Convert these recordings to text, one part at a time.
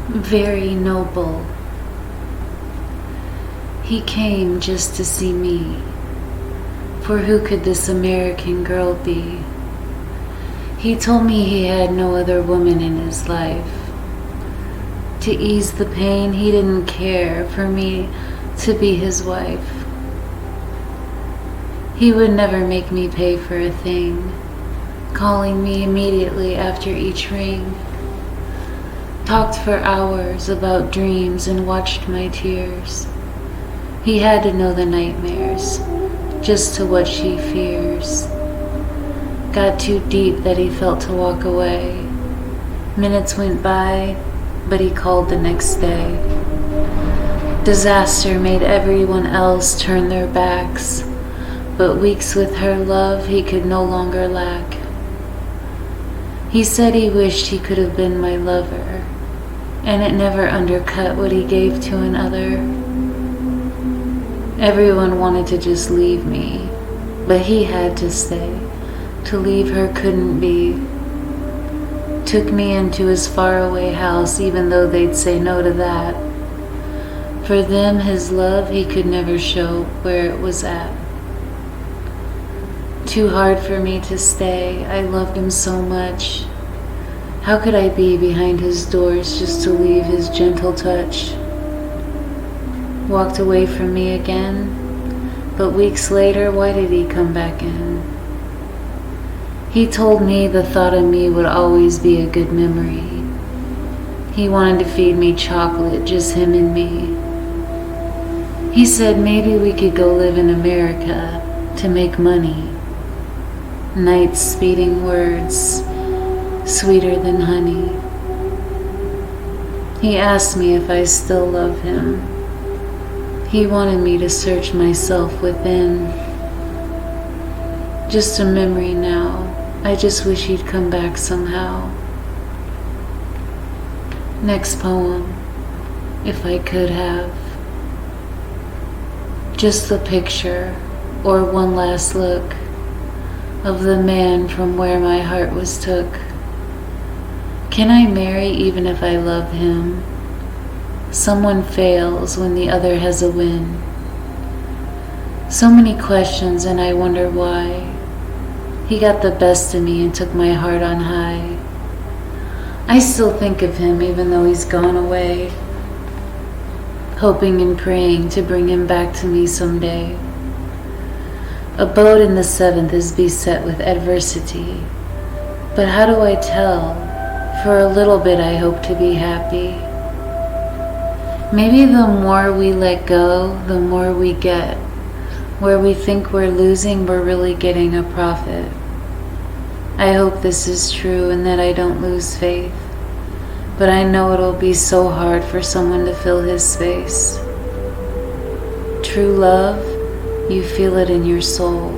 very noble. He came just to see me, for who could this American girl be? He told me he had no other woman in his life. To ease the pain, he didn't care for me to be his wife. He would never make me pay for a thing, calling me immediately after each ring. Talked for hours about dreams and watched my tears. He had to know the nightmares, just to what she fears. Got too deep that he felt to walk away. Minutes went by, but he called the next day. Disaster made everyone else turn their backs, but weeks with her love he could no longer lack. He said he wished he could have been my lover, and it never undercut what he gave to another. Everyone wanted to just leave me, but he had to stay. To leave her couldn't be. Took me into his faraway house, even though they'd say no to that. For them, his love he could never show where it was at. Too hard for me to stay, I loved him so much. How could I be behind his doors just to leave his gentle touch? Walked away from me again, but weeks later, why did he come back in? He told me the thought of me would always be a good memory. He wanted to feed me chocolate, just him and me. He said maybe we could go live in America to make money. Nights speeding words, sweeter than honey. He asked me if I still love him. He wanted me to search myself within. Just a memory now. I just wish he'd come back somehow. Next poem, if I could have. Just the picture, or one last look, of the man from where my heart was took. Can I marry even if I love him? Someone fails when the other has a win. So many questions and I wonder why. He got the best of me and took my heart on high. I still think of him even though he's gone away, hoping and praying to bring him back to me someday. A boat in the seventh is beset with adversity, but how do I tell? For a little bit I hope to be happy. Maybe the more we let go, the more we get. Where we think we're losing, we're really getting a profit. I hope this is true and that I don't lose faith, but I know it'll be so hard for someone to fill his space. True love, you feel it in your soul.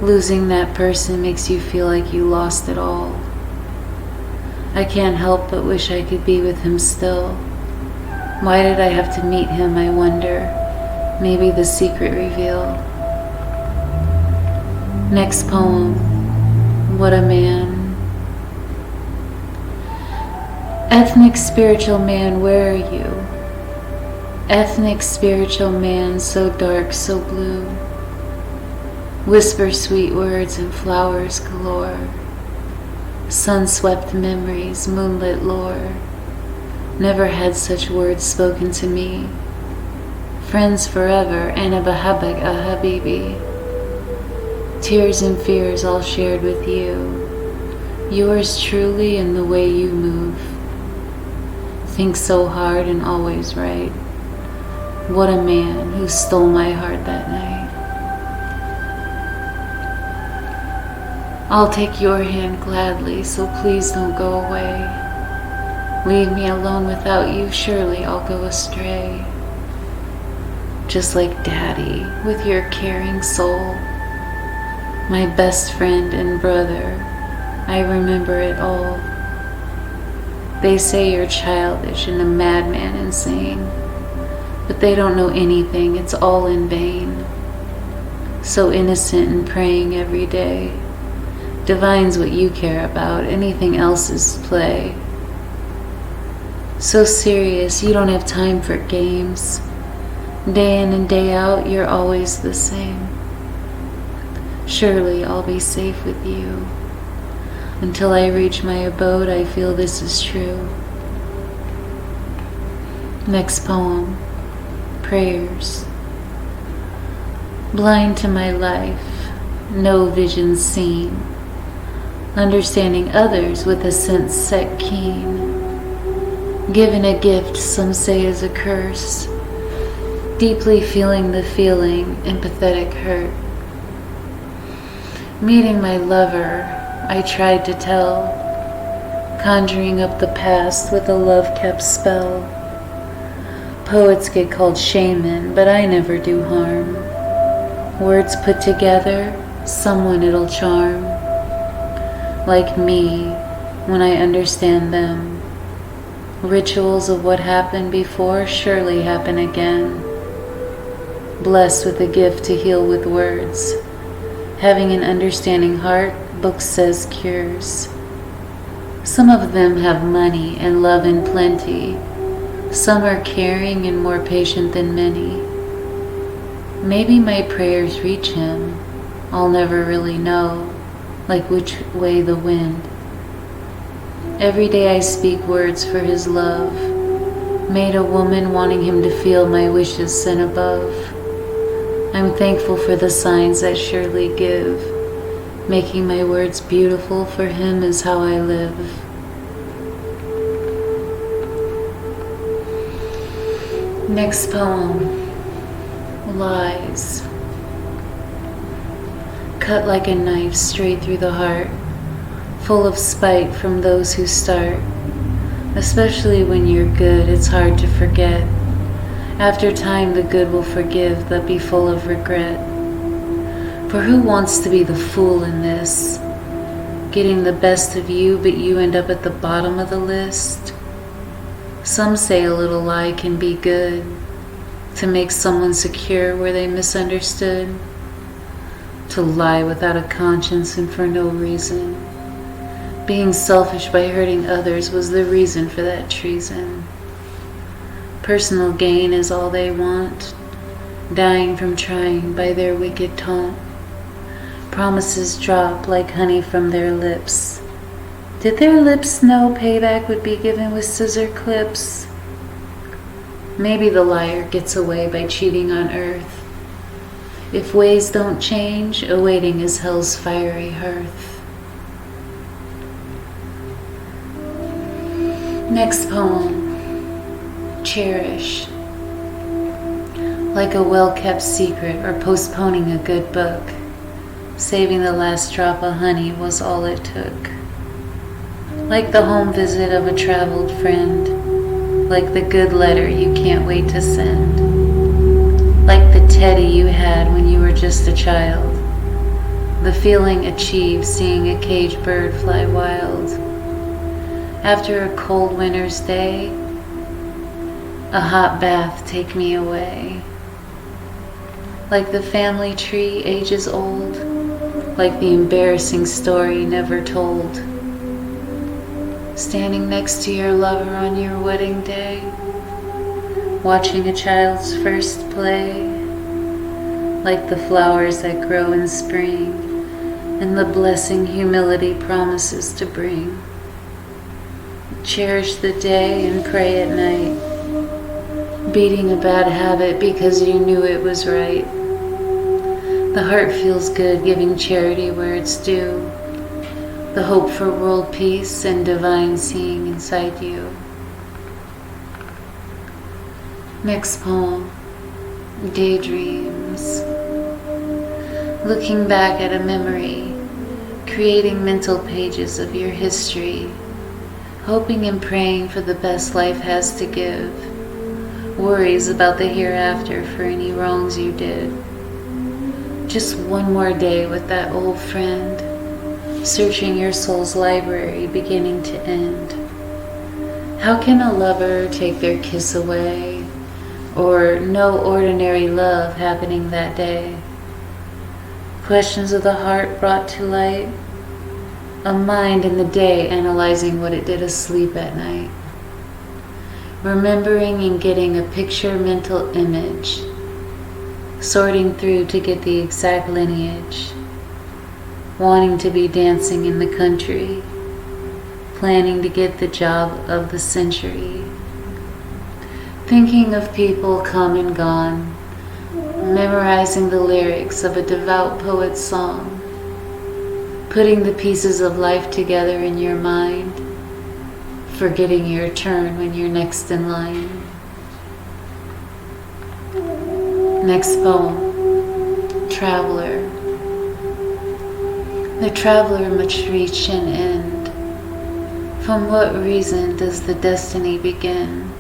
Losing that person makes you feel like you lost it all. I can't help but wish I could be with him still. Why did I have to meet him, I wonder? Maybe the secret reveal. Next poem, what a man. Ethnic spiritual man, where are you? Ethnic spiritual man, so dark, so blue. Whisper sweet words and flowers galore. Sun-swept memories, moonlit lore. Never had such words spoken to me. Friends forever, Ana Bahabak a Habibi. Tears and fears all shared with you. Yours truly in the way you move. Think so hard and always right. What a man who stole my heart that night. I'll take your hand gladly, so please don't go away. Leave me alone without you, surely I'll go astray. Just like Daddy, with your caring soul. My best friend and brother, I remember it all. They say you're childish and a madman insane, but they don't know anything, it's all in vain. So innocent and praying every day. Divine's what you care about, anything else is play. So serious, you don't have time for games. Day in and day out, you're always the same. Surely I'll be safe with you. Until I reach my abode, I feel this is true. Next poem, Prayers. Blind to my life, no vision seen. Understanding others with a sense set keen. Given a gift some say is a curse. Deeply feeling the feeling, empathetic hurt. Meeting my lover, I tried to tell. Conjuring up the past with a love-kept spell. Poets get called shaman, but I never do harm. Words put together, someone it'll charm. Like me, when I understand them. Rituals of what happened before surely happen again. Blessed with a gift to heal with words. Having an understanding heart, book says cures. Some of them have money and love in plenty. Some are caring and more patient than many. Maybe my prayers reach him. I'll never really know, like which way the wind. Every day I speak words for his love. Made a woman wanting him to feel my wishes sent above. I'm thankful for the signs that surely give. Making my words beautiful for him is how I live. Next poem, Lies. Cut like a knife straight through the heart, full of spite from those who start. Especially when you're good, it's hard to forget. After time, the good will forgive, but be full of regret. For who wants to be the fool in this? Getting the best of you, but you end up at the bottom of the list? Some say a little lie can be good, to make someone secure where they misunderstood. To lie without a conscience and for no reason. Being selfish by hurting others was the reason for that treason. Personal gain is all they want, dying from trying by their wicked taunt. Promises drop like honey from their lips. Did their lips know payback would be given with scissor clips? Maybe the liar gets away by cheating on earth. If ways don't change, awaiting is hell's fiery hearth. Next poem, Cherish. Like a well-kept secret or postponing a good book, saving the last drop of honey was all it took. Like the home visit of a traveled friend, like the good letter you can't wait to send, like the teddy you had when you were just a child, the feeling achieved seeing a caged bird fly wild. After a cold winter's day, a hot bath take me away. Like the family tree ages old, like the embarrassing story never told. Standing next to your lover on your wedding day, watching a child's first play, like the flowers that grow in spring, and the blessing humility promises to bring. Cherish the day and pray at night, beating a bad habit because you knew it was right. The heart feels good giving charity where it's due, the hope for world peace and divine seeing inside you. Next poem, Daydreams. Looking back at a memory, creating mental pages of your history, hoping and praying for the best life has to give, worries about the hereafter for any wrongs you did. Just one more day with that old friend, searching your soul's library beginning to end. How can a lover take their kiss away, or no ordinary love happening that day? Questions of the heart brought to light, a mind in the day analyzing what it did asleep at night. remembering and getting a picture mental image, sorting through to get the exact lineage, wanting to be dancing in the country, planning to get the job of the century, thinking of people come and gone, memorizing the lyrics of a devout poet's song, putting the pieces of life together in your mind, forgetting your turn when you're next in line. Next poem, Traveler. The traveler must reach an end. From what reason does the destiny begin?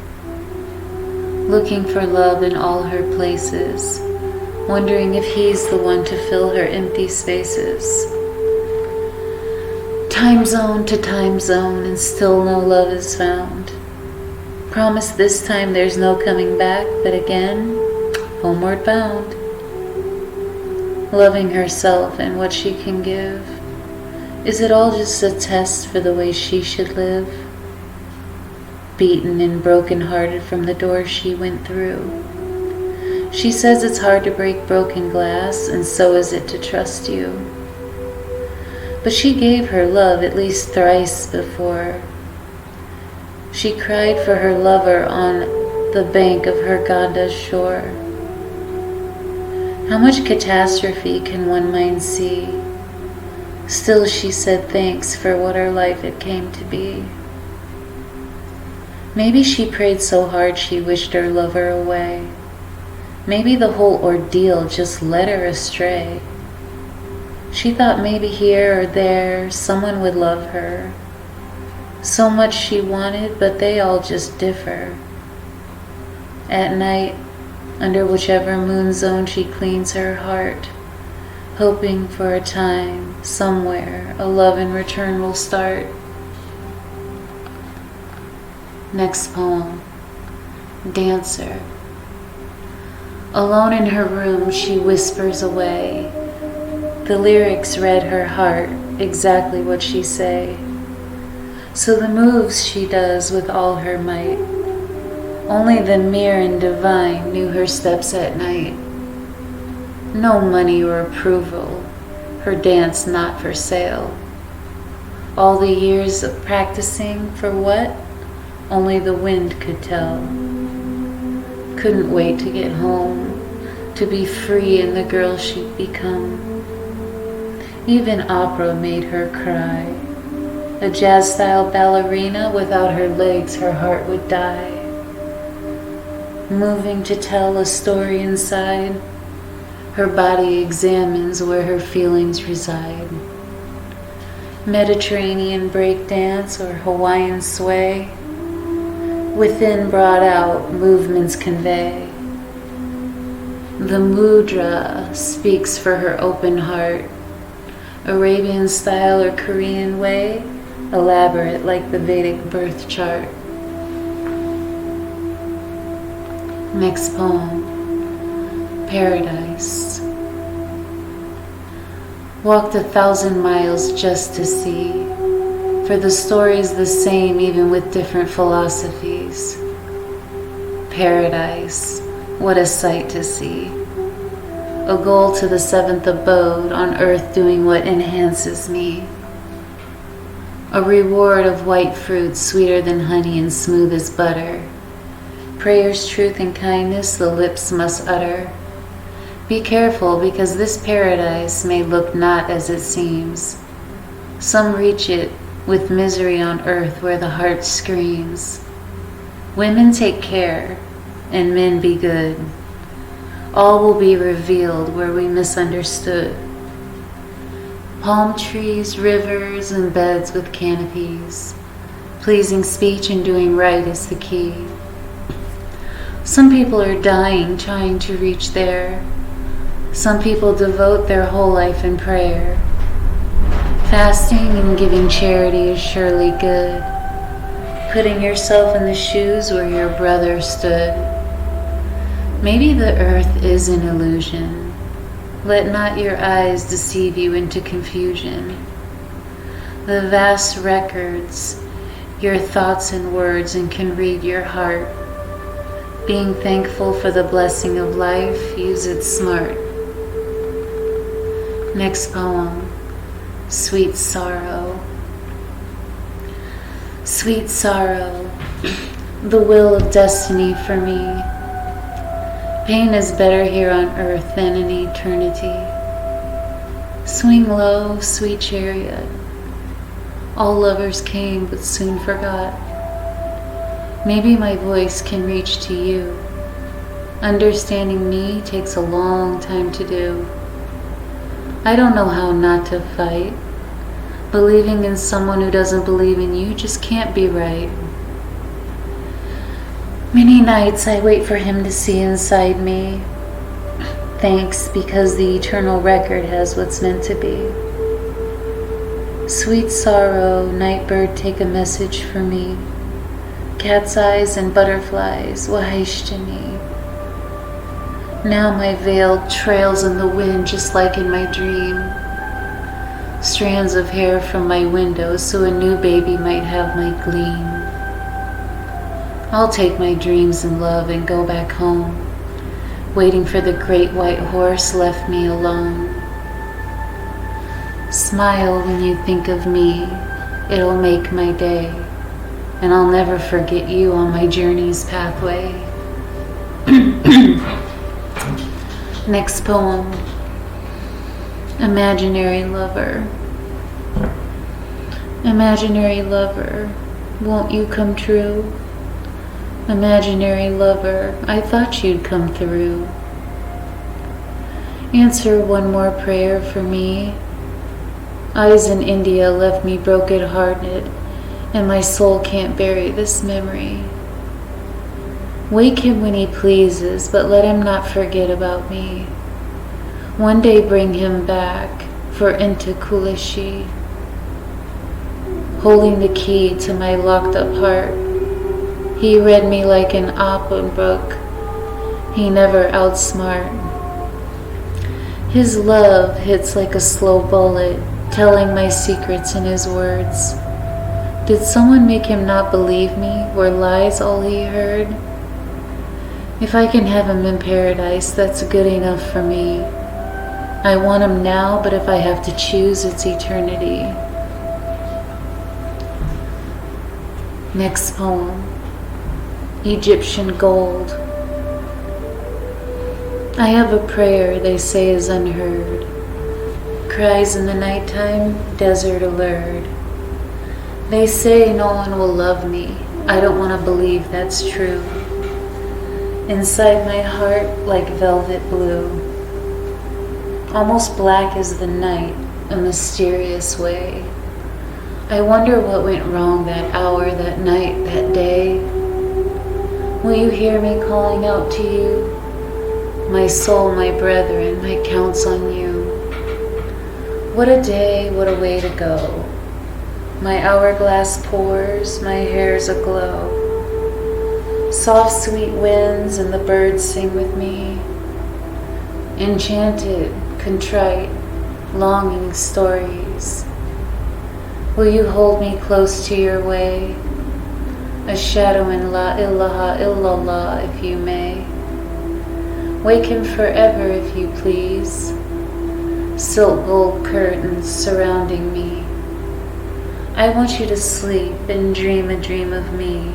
Looking for love in all her places, wondering if he's the one to fill her empty spaces. Time zone to time zone, and still no love is found. Promise this time there's no coming back, but again, homeward bound. Loving herself and what she can give. Is it all just a test for the way she should live? Beaten and broken-hearted from the door she went through. She says it's hard to break broken glass, and so is it to trust you. But she gave her love at least thrice before. She cried for her lover on the bank of her Ganda's shore. How much catastrophe can one mind see? Still she said thanks for what her life had came to be. Maybe she prayed so hard she wished her lover away. Maybe the whole ordeal just led her astray. She thought maybe here or there someone would love her. So much she wanted, but they all just differ. At night, under whichever moon zone she cleans her heart, hoping for a time, somewhere, a love in return will start. Next poem, Dancer. Alone in her room, she whispers away. The lyrics read her heart, exactly what she say. So the moves she does with all her might, only the mere and divine knew her steps at night. No money or approval, her dance not for sale. All the years of practicing for what? Only the wind could tell. Couldn't wait to get home, to be free in the girl she'd become. Even opera made her cry. A jazz-style ballerina, without her legs her heart would die. Moving to tell a story inside, her body examines where her feelings reside. Mediterranean breakdance or Hawaiian sway, within brought out movements convey. The mudra speaks for her open heart, Arabian style or Korean way, elaborate like the Vedic birth chart. Next poem, Paradise. Walked 1,000 miles just to see, for the story's the same even with different philosophies. Paradise, what a sight to see. A goal to the seventh abode, on earth doing what enhances me. A reward of white fruit sweeter than honey and smooth as butter. Prayers, truth, and kindness the lips must utter. Be careful, because this paradise may look not as it seems. Some reach it with misery on earth where the heart screams. Women take care, and men be good. All will be revealed where we misunderstood. Palm trees, rivers, and beds with canopies. Pleasing speech and doing right is the key. Some people are dying trying to reach there. Some people devote their whole life in prayer. Fasting and giving charity is surely good. Putting yourself in the shoes where your brother stood. Maybe the earth is an illusion. Let not your eyes deceive you into confusion. The vast records your thoughts and words and can read your heart. Being thankful for the blessing of life, use it smart. Next poem, Sweet Sorrow. Sweet sorrow, the will of destiny for me. Pain is better here on earth than in eternity. Swing low, sweet chariot. All lovers came but soon forgot. Maybe my voice can reach to you. Understanding me takes a long time to do. I don't know how not to fight. Believing in someone who doesn't believe in you just can't be right. Many nights I wait for him to see inside me. Thanks, because the eternal record has what's meant to be. Sweet sorrow, nightbird, take a message for me. Cat's eyes and butterflies, wahashtani. Now my veil trails in the wind just like in my dream. Strands of hair from my window so a new baby might have my gleam. I'll take my dreams and love and go back home. Waiting for the great white horse left me alone. Smile when you think of me, it'll make my day. And I'll never forget you on my journey's pathway. Next poem, Imaginary Lover. Imaginary lover, won't you come true? Imaginary lover, I thought you'd come through. Answer one more prayer for me. Eyes in India left me broken-hearted, and my soul can't bury this memory. Wake him when he pleases, but let him not forget about me. One day bring him back, for into Kulishi. Holding the key to my locked-up heart, he read me like an open book. He never outsmart. His love hits like a slow bullet, telling my secrets in his words. Did someone make him not believe me? Were lies all he heard? If I can have him in paradise, that's good enough for me. I want him now, but if I have to choose, it's eternity. Next poem, Egyptian Gold. I have a prayer they say is unheard. Cries in the nighttime, desert allured. They say no one will love me. I don't want to believe that's true. Inside my heart, like velvet blue. Almost black as the night, a mysterious way. I wonder what went wrong that hour, that night, that day. Will you hear me calling out to you? My soul, my brethren, my counts on you. What a day, what a way to go. My hourglass pours, my hair's aglow. Soft sweet winds and the birds sing with me. Enchanted, contrite, longing stories. Will you hold me close to your way? A shadow in La ilaha illallah, if you may. Wake him forever, if you please. Silk gold curtains surrounding me. I want you to sleep and dream a dream of me.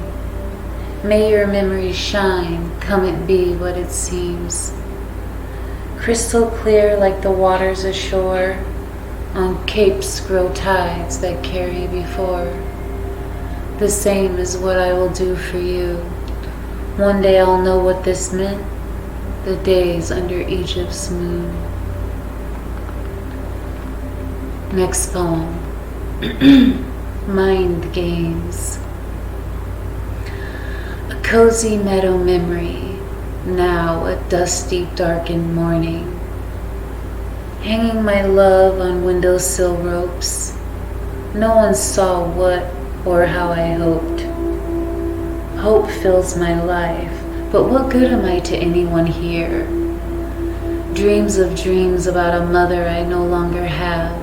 May your memory shine, come it be what it seems. Crystal clear like the waters ashore. On capes grow tides that carry before. The same is what I will do for you. One day I'll know what this meant, the days under Egypt's moon. Next poem, Mind Games. A cozy meadow memory, now a dusty, darkened morning. Hanging my love on windowsill ropes. No one saw what or how I hoped. Hope fills my life, but what good am I to anyone here? Dreams of dreams about a mother I no longer have.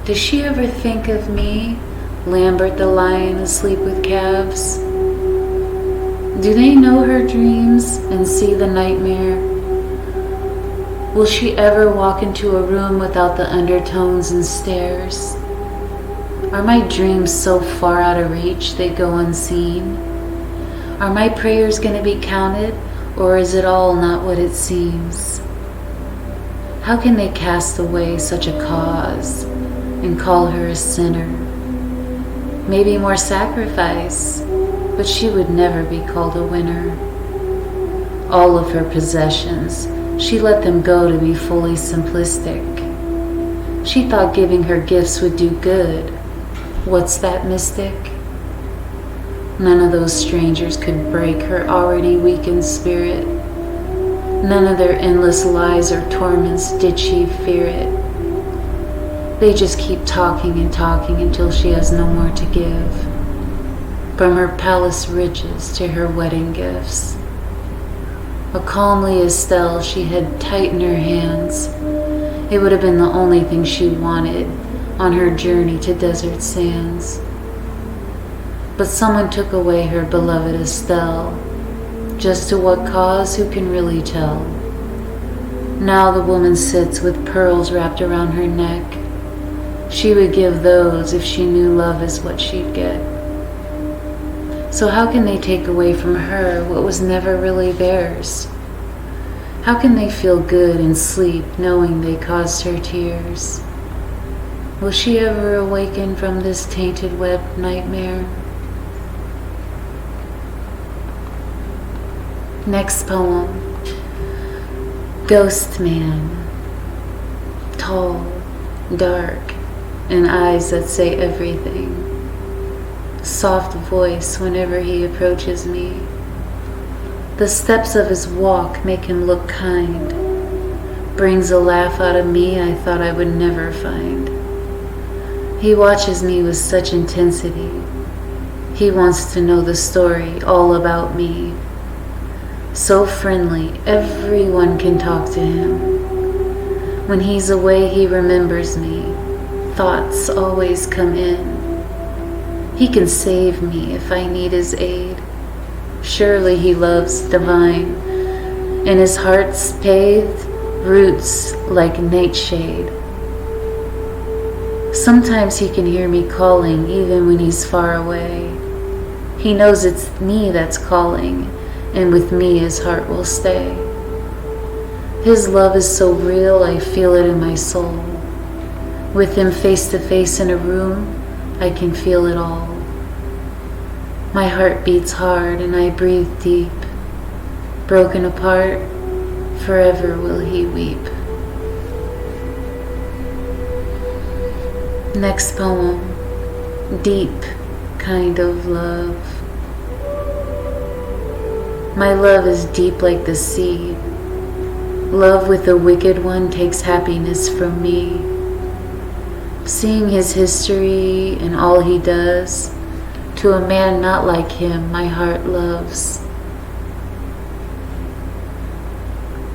Does she ever think of me Lambert the lion asleep with calves? Do they know her dreams and see the nightmare? Will she ever walk into a room without the undertones and stares? Are my dreams so far out of reach they go unseen? Are my prayers going to be counted, or is it all not what it seems? How can they cast away such a cause and call her a sinner? Maybe more sacrifice, but she would never be called a winner. All of her possessions, she let them go to be fully simplistic. She thought giving her gifts would do good. What's that, mystic? None of those strangers could break her already weakened spirit. None of their endless lies or torments did she fear it. They just keep talking and talking until she has no more to give. From her palace riches to her wedding gifts. A comely Estelle she had tight in her hands. It would have been the only thing she wanted on her journey to desert sands. But someone took away her beloved Estelle. Just to what cause, who can really tell? Now the woman sits with pearls wrapped around her neck. She would give those if she knew love is what she'd get. So how can they take away from her what was never really theirs? How can they feel good and sleep knowing they caused her tears? Will she ever awaken from this tainted web nightmare? Next poem. Ghost man. Tall, dark, and eyes that say everything. Soft voice whenever he approaches me. The steps of his walk make him look kind. Brings a laugh out of me I thought I would never find. He watches me with such intensity. He wants to know the story all about me. So friendly, everyone can talk to him. When he's away, he remembers me. Thoughts always come in. He can save me if I need his aid. Surely he loves divine, and his heart's paved roots like nightshade. Sometimes he can hear me calling even when he's far away. He knows it's me that's calling, and with me his heart will stay. His love is so real, I feel it in my soul. With him face to face in a room, I can feel it all. My heart beats hard and I breathe deep. Broken apart, forever will he weep. Next poem. Deep kind of love. My love is deep like the sea. Love with the wicked one takes happiness from me. Seeing his history and all he does, to a man not like him, my heart loves.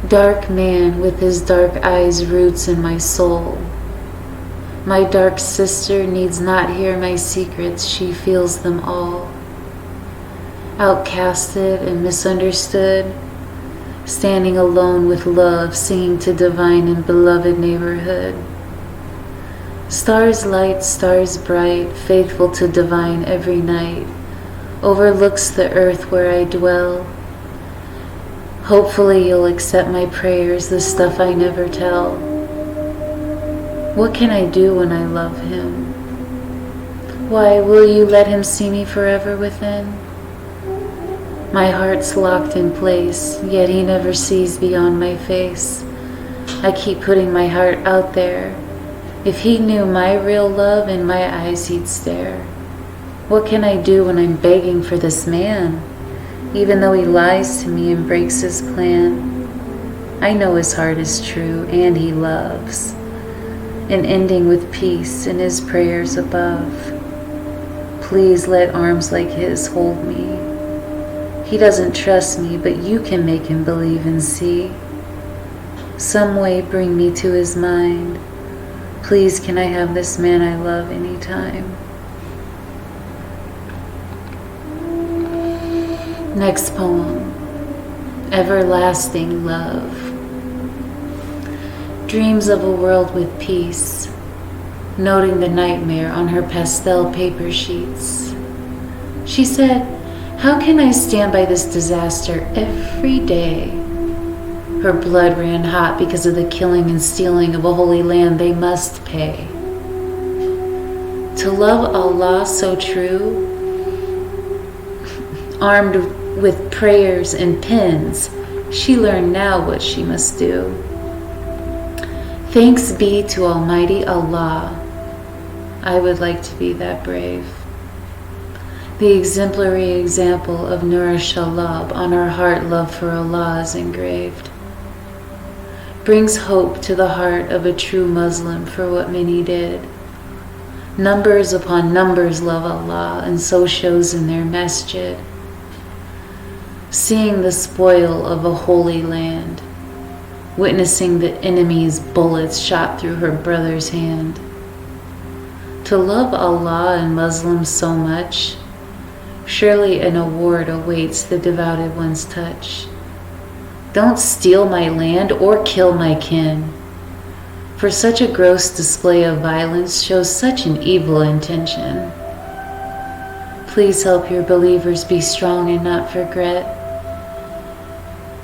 Dark man with his dark eyes roots in my soul. My dark sister needs not hear my secrets, she feels them all. Outcasted and misunderstood, standing alone with love, singing to divine and beloved neighborhood. Stars light, stars bright, faithful to divine every night, overlooks the earth where I dwell. Hopefully you'll accept my prayers, the stuff I never tell. What can I do when I love him? Why, will you let him see me forever within? My heart's locked in place, yet he never sees beyond my face. I keep putting my heart out there. If he knew my real love, in my eyes he'd stare. What can I do when I'm begging for this man? Even though he lies to me and breaks his plan, I know his heart is true and he loves, and ending with peace in his prayers above. Please let arms like his hold me. He doesn't trust me, but you can make him believe and see. Some way bring me to his mind. Please, can I have this man I love anytime? Next poem, Everlasting Love. Dreams of a world with peace, noting the nightmare on her pastel paper sheets. She said, "How can I stand by this disaster every day?" Her blood ran hot because of the killing and stealing of a holy land they must pay. To love Allah so true, armed with prayers and pens, she learned now what she must do. Thanks be to Almighty Allah. I would like to be that brave. The exemplary example of Nur Shalab on our heart love for Allah is engraved. Brings hope to the heart of a true Muslim for what many did. Numbers upon numbers love Allah, and so shows in their masjid. Seeing the spoil of a holy land, witnessing the enemy's bullets shot through her brother's hand. To love Allah and Muslims so much, surely an award awaits the devoted one's touch. Don't steal my land or kill my kin, for such a gross display of violence shows such an evil intention. Please help your believers be strong and not regret.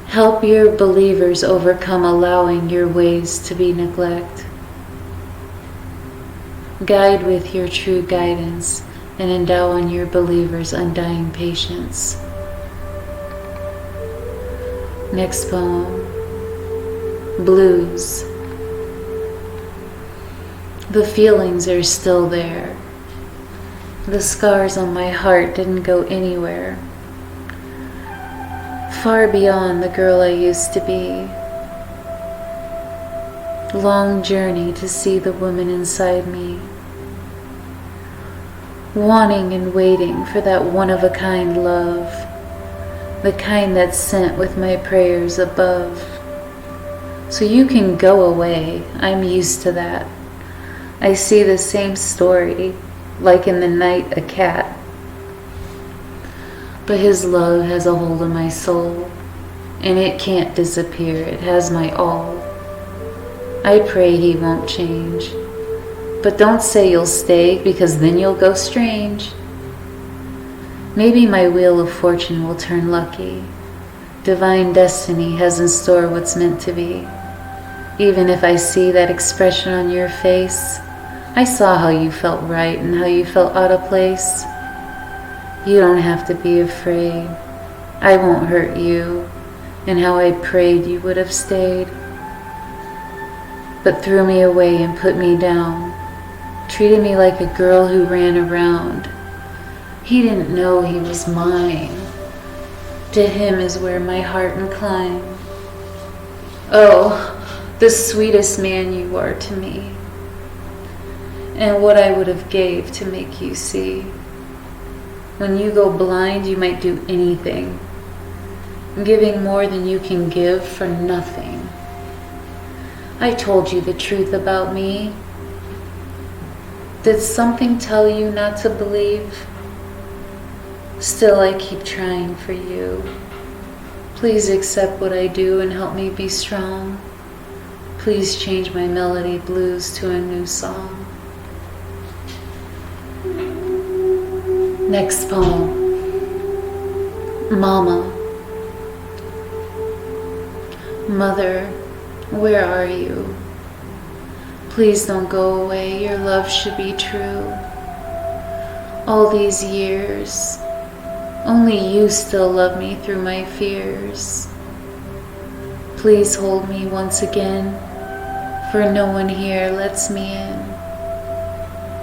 Help your believers overcome allowing your ways to be neglect. Guide with your true guidance and endow on your believers undying patience. Next poem, Blues. The feelings are still there. The scars on my heart didn't go anywhere. Far beyond the girl I used to be. Long journey to see the woman inside me. Wanting and waiting for that one-of-a-kind love, the kind that's sent with my prayers above. So you can go away, I'm used to that. I see the same story, like in the night a cat. But his love has a hold of my soul, and it can't disappear, it has my all. I pray he won't change, but don't say you'll stay, because then you'll go strange. Maybe my wheel of fortune will turn lucky. Divine destiny has in store what's meant to be. Even if I see that expression on your face, I saw how you felt right and how you felt out of place. You don't have to be afraid. I won't hurt you, and how I prayed you would have stayed. But threw me away and put me down, treated me like a girl who ran around. He didn't know he was mine. To him is where my heart inclined. Oh, the sweetest man you are to me, and what I would have gave to make you see. When you go blind, you might do anything, giving more than you can give for nothing. I told you the truth about me. Did something tell you not to believe? Still, I keep trying for you. Please accept what I do and help me be strong. Please change my melody blues to a new song. Next poem, Mama. Mother, where are you? Please don't go away, your love should be true. All these years, only you still love me through my fears. Please hold me once again, for no one here lets me in.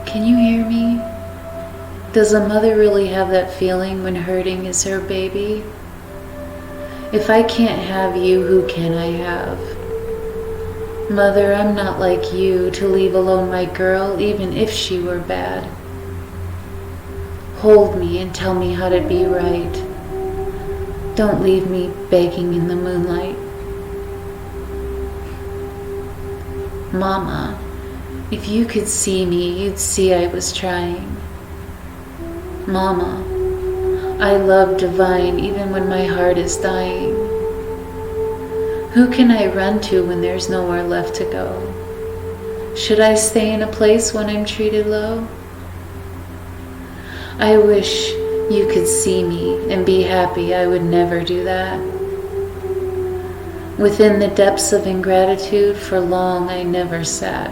Can you hear me? Does a mother really have that feeling when hurting is her baby? If I can't have you, who can I have? Mother, I'm not like you to leave alone my girl, even if she were bad. Hold me and tell me how to be right. Don't leave me begging in the moonlight. Mama, if you could see me, you'd see I was trying. Mama, I love divine even when my heart is dying. Who can I run to when there's nowhere left to go? Should I stay in a place when I'm treated low? I wish you could see me and be happy. I would never do that. Within the depths of ingratitude, for long I never sat.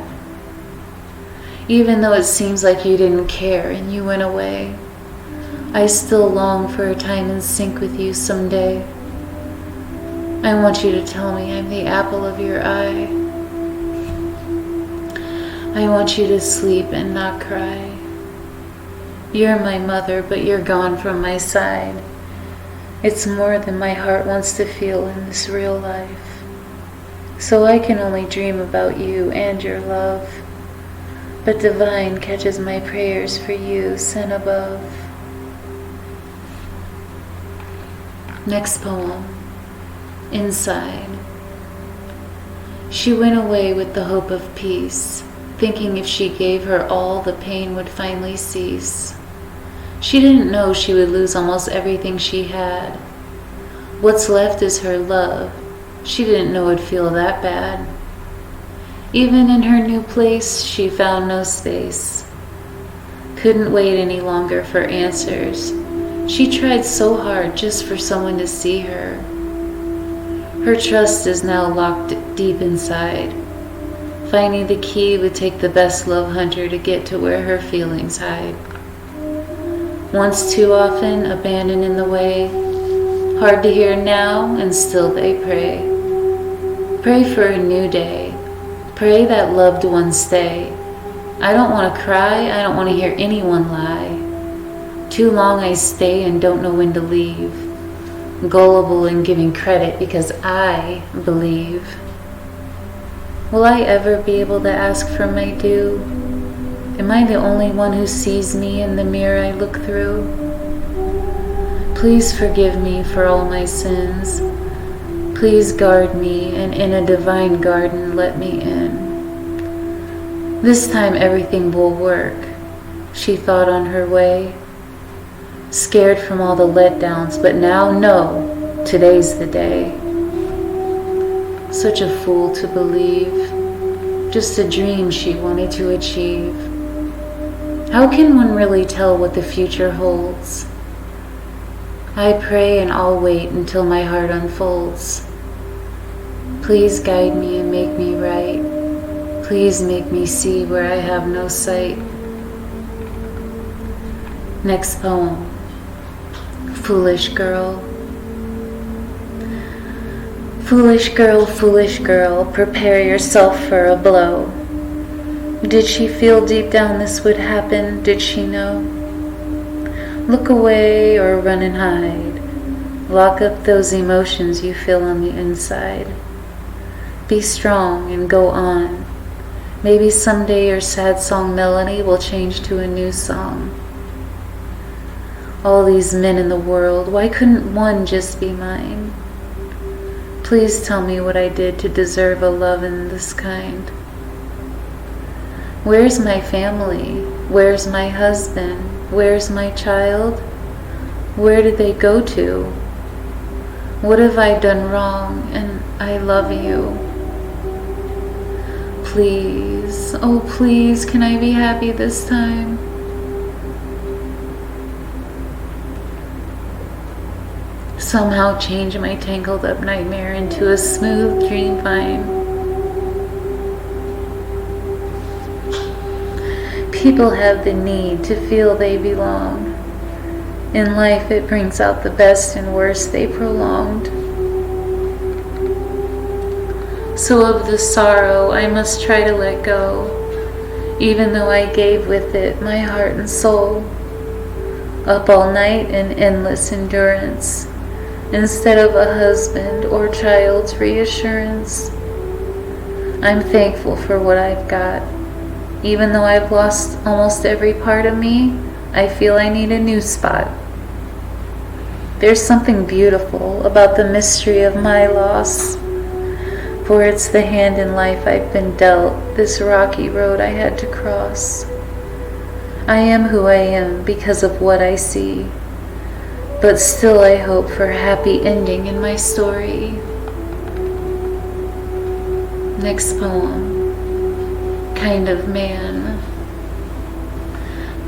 Even though it seems like you didn't care and you went away, I still long for a time in sync with you someday. I want you to tell me I'm the apple of your eye. I want you to sleep and not cry. You're my mother, but you're gone from my side. It's more than my heart wants to feel in this real life. So I can only dream about you and your love. But divine catches my prayers for you sent above. Next poem. Inside. She went away with the hope of peace, thinking if she gave her all, the pain would finally cease. She didn't know she would lose almost everything she had. What's left is her love. She didn't know it'd feel that bad. Even in her new place, she found no space. Couldn't wait any longer for answers. She tried so hard just for someone to see her. Her trust is now locked deep inside. Finding the key would take the best love hunter to get to where her feelings hide. Once too often abandoned in the way, hard to hear now and still they pray. Pray for a new day. Pray that loved ones stay. I don't want to cry, I don't want to hear anyone lie. Too long I stay and don't know when to leave. Gullible in giving credit because I believe. Will I ever be able to ask for my due? Am I the only one who sees me in the mirror I look through? Please forgive me for all my sins. Please guard me, and in a divine garden let me in. This time everything will work, she thought on her way. Scared from all the letdowns, but now no, today's the day. Such a fool to believe, just a dream she wanted to achieve. How can one really tell what the future holds? I pray and I'll wait until my heart unfolds. Please guide me and make me right. Please make me see where I have no sight. Next poem. Foolish girl. Foolish girl, prepare yourself for a blow. Did she feel deep down this would happen? Did she know? Look away or run and hide. Lock up those emotions you feel on the inside. Be strong and go on. Maybe someday your sad song melody will change to a new song. All these men in the world, why couldn't one just be mine? Please tell me what I did to deserve a love in this kind. Where's my family? Where's my husband? Where's my child? Where did they go to? What have I done wrong? And I love you. Please, oh please, can I be happy this time? Somehow change my tangled up nightmare into a smooth dream vine. People have the need to feel they belong. In life it brings out the best and worst they prolonged. So of the sorrow I must try to let go, even though I gave with it my heart and soul. Up all night in endless endurance, instead of a husband or child's reassurance. I'm thankful for what I've got. Even though I've lost almost every part of me, I feel I need a new spot. There's something beautiful about the mystery of my loss, for it's the hand in life I've been dealt, this rocky road I had to cross. I am who I am because of what I see. but still I hope for a happy ending in my story. Next poem, Kind of Man.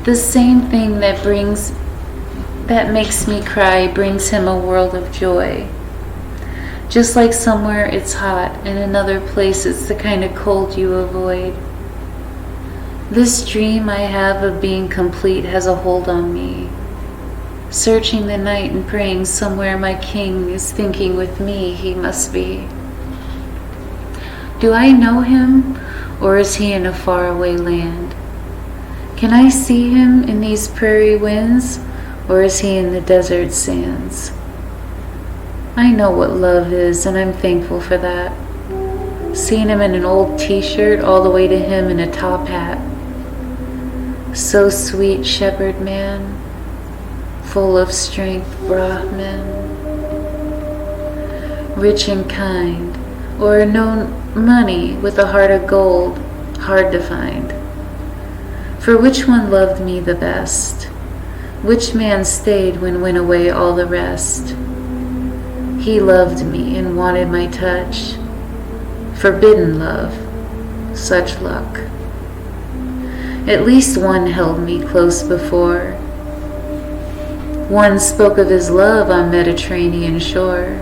The same thing that makes me cry brings him a world of joy. Just like somewhere it's hot, and another place it's the kind of cold you avoid. This dream I have of being complete has a hold on me. Searching the night and praying somewhere my king is thinking with me he must be. Do I know him, or is he in a faraway land? Can I see him in these prairie winds, or is he in the desert sands? I know what love is, and I'm thankful for that. Seen him in an old t-shirt all the way to him in a top hat. So sweet, shepherd man, full of strength, Brahman. Rich and kind, or no money with a heart of gold, hard to find. For which one loved me the best? Which man stayed when went away all the rest? He loved me and wanted my touch. Forbidden love, such luck. At least one held me close before. One spoke of his love on Mediterranean shore.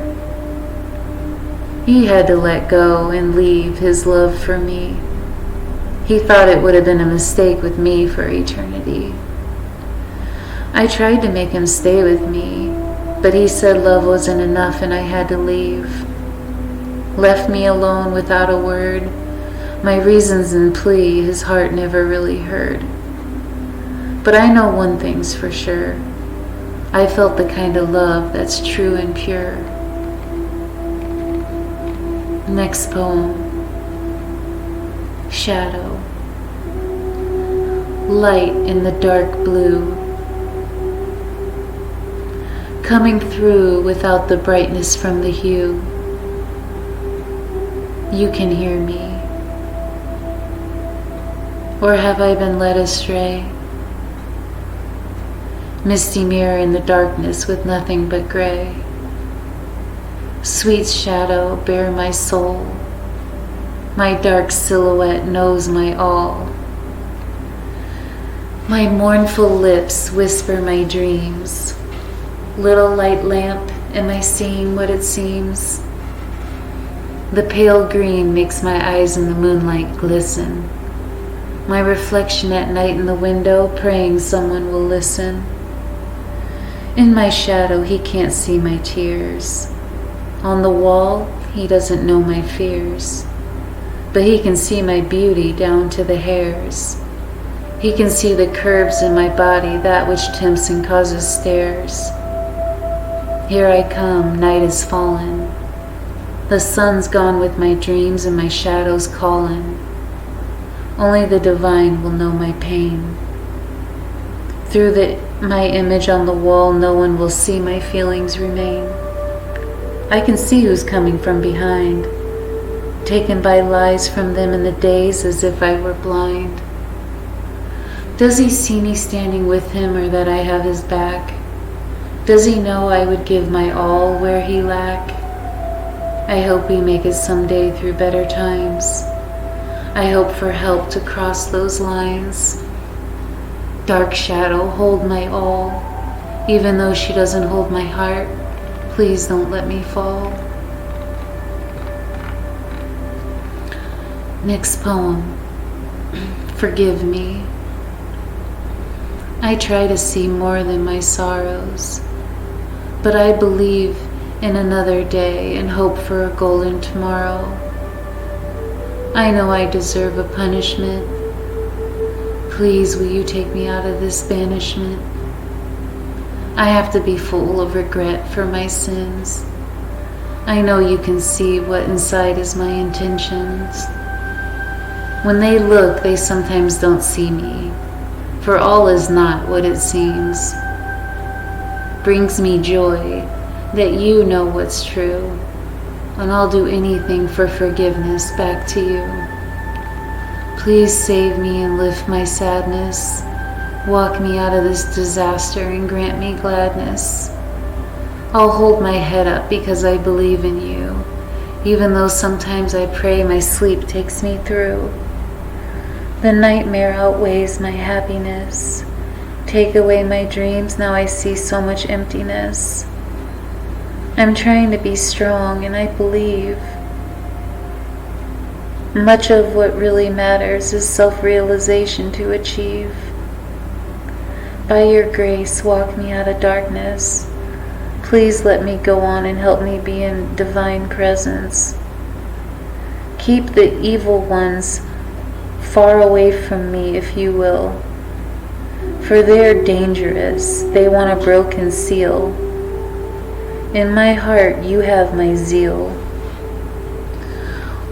He had to let go and leave his love for me. He thought it would have been a mistake with me for eternity. I tried to make him stay with me, but he said love wasn't enough and I had to leave. Left me alone without a word. My reasons and plea his heart never really heard. But I know one thing's for sure. I felt the kind of love that's true and pure. Next poem, Shadow. Light in the dark blue, coming through without the brightness from the hue. You can hear me. Or have I been led astray? Misty mirror in the darkness with nothing but gray. Sweet shadow, bear my soul. My dark silhouette knows my all. My mournful lips whisper my dreams. Little light lamp, am I seeing what it seems? The pale green makes my eyes in the moonlight glisten. My reflection at night in the window, praying someone will listen. In my shadow, he can't see my tears. On the wall, he doesn't know my fears. But he can see my beauty down to the hairs. He can see the curves in my body, that which tempts and causes stares. Here I come, night is fallen. The sun's gone with my dreams and my shadow's calling. Only the divine will know my pain. Through my image on the wall, no one will see my feelings remain. I can see who's coming from behind, taken by lies from them in the days as if I were blind. Does he see me standing with him or that I have his back? Does he know I would give my all where he lack? I hope we make it someday through better times. I hope for help to cross those lines. Dark shadow, hold my all. Even though she doesn't hold my heart, please don't let me fall. Next poem, Forgive Me. I try to see more than my sorrows, but I believe in another day and hope for a golden tomorrow. I know I deserve a punishment. Please, will you take me out of this banishment? I have to be full of regret for my sins. I know you can see what inside is my intentions. When they look, they sometimes don't see me, for all is not what it seems. Brings me joy that you know what's true, and I'll do anything for forgiveness back to you. Please save me and lift my sadness. Walk me out of this disaster and grant me gladness. I'll hold my head up because I believe in you, even though sometimes I pray my sleep takes me through. The nightmare outweighs my happiness. Take away my dreams, now I see so much emptiness. I'm trying to be strong and I believe. Much of what really matters is self-realization to achieve. By your grace, walk me out of darkness. Please let me go on and help me be in divine presence. Keep the evil ones far away from me, if you will. For they're dangerous. They want a broken seal. In my heart, you have my zeal.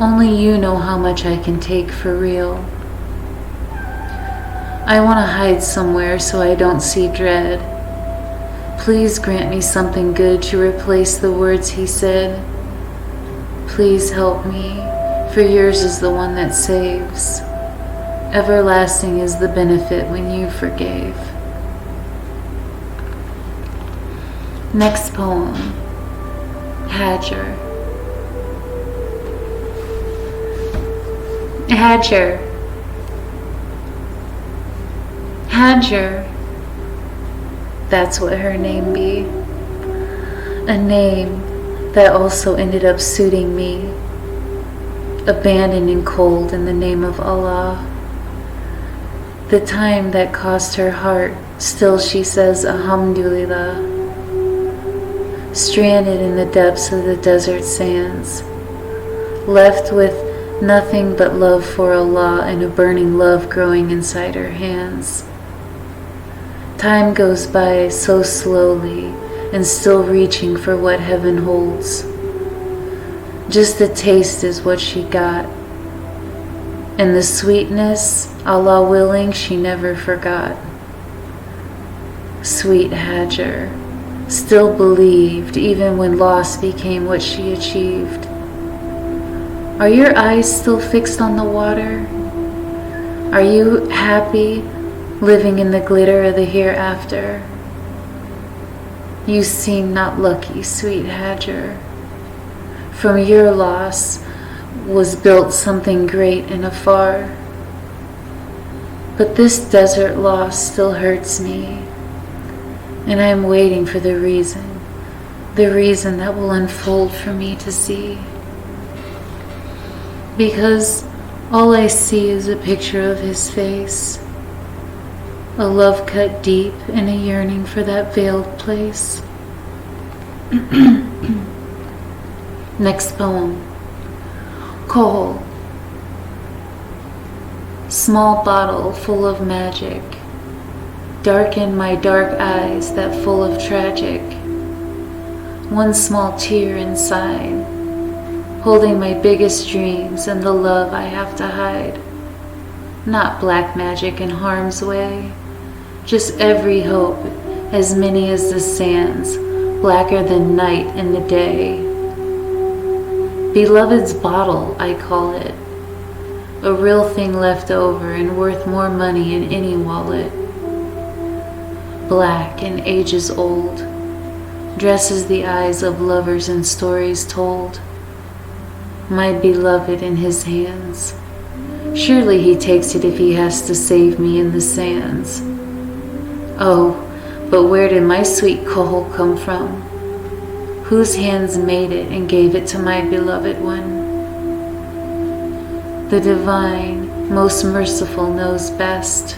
Only you know how much I can take for real. I want to hide somewhere so I don't see dread. Please grant me something good to replace the words he said. Please help me, for yours is the one that saves. Everlasting is the benefit when you forgave. Next poem, Hajar. Hajar. Hajar. That's what her name be. A name that also ended up suiting me. Abandoned and cold in the name of Allah. The time that cost her heart, still she says Alhamdulillah. Stranded in the depths of the desert sands, left with nothing but love for Allah and a burning love growing inside her hands. Time goes by so slowly and still reaching for what heaven holds. Just the taste is what she got. And the sweetness, Allah willing, she never forgot. Sweet Hajar, still believed even when loss became what she achieved. Are your eyes still fixed on the water? Are you happy living in the glitter of the hereafter? You seem not lucky, sweet Hajar. From your loss was built something great and afar. But this desert loss still hurts me, and I am waiting for the reason that will unfold for me to see. Because all I see is a picture of his face, a love cut deep and a yearning for that veiled place. Next poem, Khol. Small bottle full of magic, darken my dark eyes that full of tragic. One small tear inside, holding my biggest dreams and the love I have to hide. Not black magic in harm's way, just every hope, as many as the sands, blacker than night in the day. Beloved's bottle, I call it, a real thing left over and worth more money in any wallet. Black and ages old, dresses the eyes of lovers and stories told. My beloved in his hands, surely he takes it if he has to save me in the sands. Oh, but where did my sweet Khol come from? Whose hands made it and gave it to my beloved one? The divine, most merciful knows best.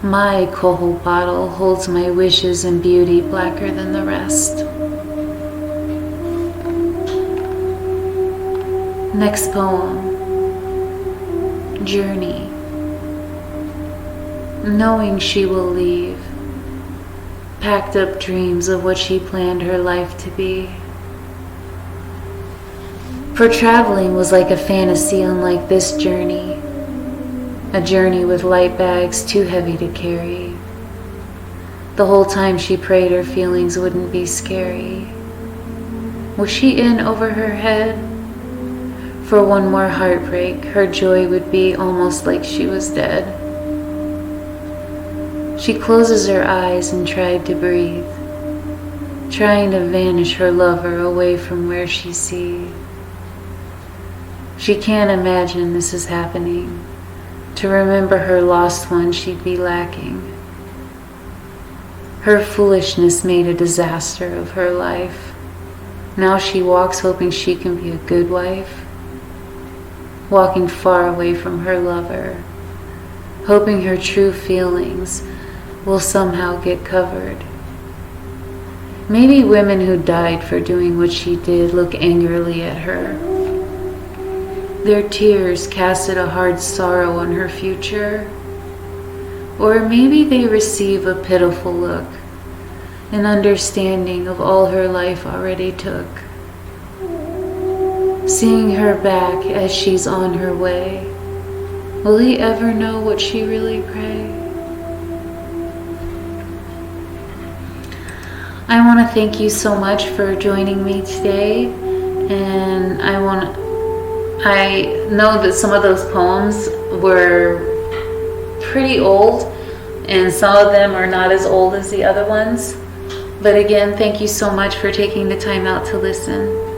My Khol bottle holds my wishes and beauty blacker than the rest. Next poem, Journey. Knowing she will leave, packed up dreams of what she planned her life to be. For traveling was like a fantasy unlike this journey, a journey with light bags too heavy to carry. The whole time she prayed her feelings wouldn't be scary. Was she in over her head? For one more heartbreak, her joy would be almost like she was dead. She closes her eyes and tried to breathe. trying to vanish her lover away from where she sees. She can't imagine this is happening. To remember her lost one she'd be lacking. Her foolishness made a disaster of her life. Now she walks hoping she can be a good wife, walking far away from her lover, hoping her true feelings will somehow get covered. Maybe women who died for doing what she did look angrily at her. Their tears casted a hard sorrow on her future. Or maybe they receive a pitiful look, an understanding of all her life already took. Seeing her back as she's on her way, will he ever know what she really prayed? I want to thank you so much for joining me today, and I know that some of those poems were pretty old, and some of them are not as old as the other ones. But again, thank you so much for taking the time out to listen.